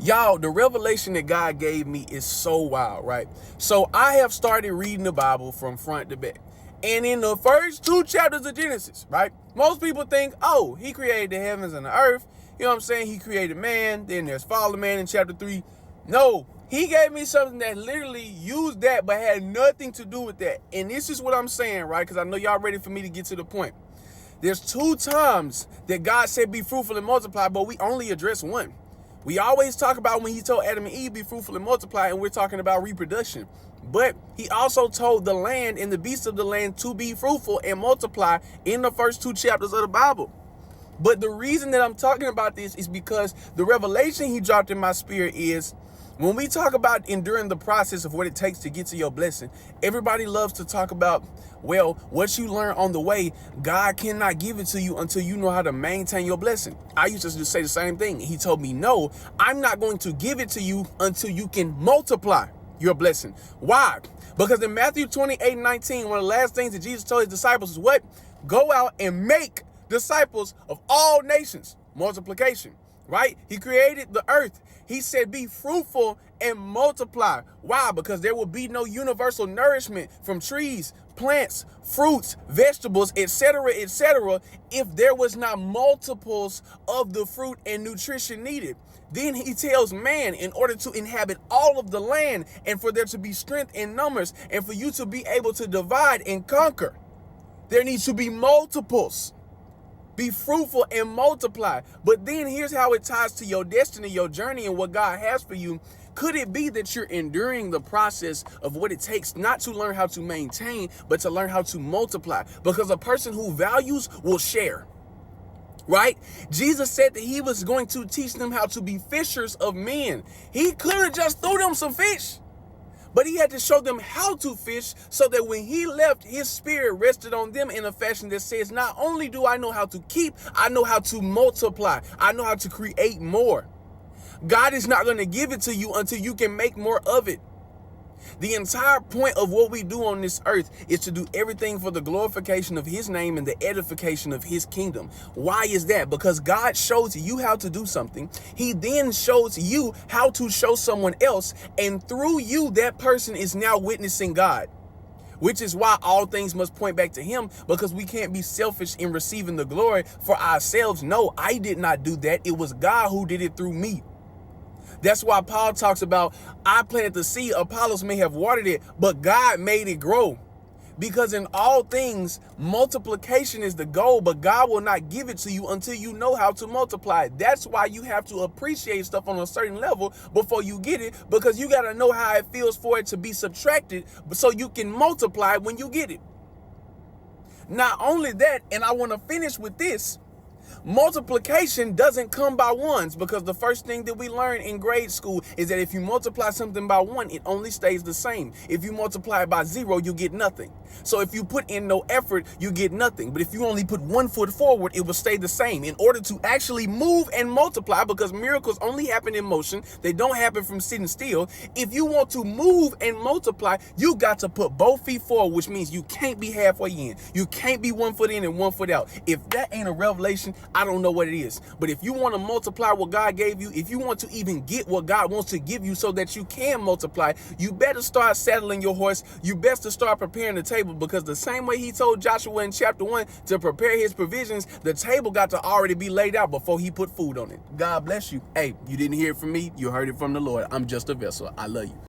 Y'all, the revelation that God gave me is so wild, right? So I have started reading the Bible from front to back. And in the first 2 chapters of Genesis, right? Most people think, oh, he created the heavens and the earth. You know what I'm saying? He created man. Then there's fallen man in chapter 3. No, he gave me something that literally used that but had nothing to do with that. And this is what I'm saying, right? Because I know y'all ready for me to get to the point. There's 2 times that God said be fruitful and multiply, but we only address one. We always talk about when he told Adam and Eve, be fruitful and multiply, and we're talking about reproduction. But he also told the land and the beasts of the land to be fruitful and multiply in the first 2 chapters of the Bible. But the reason that I'm talking about this is because the revelation he dropped in my spirit is when we talk about enduring the process of what it takes to get to your blessing, everybody loves to talk about, well, what you learn on the way, God cannot give it to you until you know how to maintain your blessing. I used to just say the same thing. He told me, no, I'm not going to give it to you until you can multiply your blessing. Why? Because in Matthew 28:19, one of the last things that Jesus told his disciples is what? Go out and make disciples of all nations. Multiplication, right? He created the earth. He said, be fruitful and multiply. Why? Because there will be no universal nourishment from trees, plants, fruits, vegetables, etc., if there was not multiples of the fruit and nutrition needed. Then he tells man, in order to inhabit all of the land and for there to be strength in numbers and for you to be able to divide and conquer, there needs to be multiples. Be fruitful and multiply. But then here's how it ties to your destiny, your journey, and what God has for you. Could it be that you're enduring the process of what it takes not to learn how to maintain, but to learn how to multiply? Because a person who values will share, right? Jesus said that he was going to teach them how to be fishers of men. He could have just threw them some fish, but he had to show them how to fish so that when he left, his spirit rested on them in a fashion that says, not only do I know how to keep, I know how to multiply. I know how to create more. God is not going to give it to you until you can make more of it. The entire point of what we do on this earth is to do everything for the glorification of his name and the edification of his kingdom. Why is that? Because God shows you how to do something. He then shows you how to show someone else. And through you, that person is now witnessing God, which is why all things must point back to him, because we can't be selfish in receiving the glory for ourselves. No, I did not do that. It was God who did it through me. That's why Paul talks about, I planted the seed, Apollos may have watered it, but God made it grow. Because in all things, multiplication is the goal, but God will not give it to you until you know how to multiply. That's why you have to appreciate stuff on a certain level before you get it, because you got to know how it feels for it to be subtracted so you can multiply when you get it. Not only that, and I want to finish with this, multiplication doesn't come by ones, because the first thing that we learn in grade school is that if you multiply something by 1, it only stays the same. If you multiply it by 0, you get nothing. So if you put in no effort, you get nothing. But if you only put 1 foot forward, it will stay the same. In order to actually move and multiply, because miracles only happen in motion, they don't happen from sitting still. If you want to move and multiply, you got to put both feet forward, which means you can't be halfway in. You can't be 1 foot in and 1 foot out. If that ain't a revelation, I don't know what it is. But if you want to multiply what God gave you, if you want to even get what God wants to give you so that you can multiply, you better start saddling your horse. You best to start preparing the table, because the same way he told Joshua in chapter 1 to prepare his provisions, the table got to already be laid out before he put food on it. God bless you. Hey, you didn't hear it from me. You heard it from the Lord. I'm just a vessel. I love you.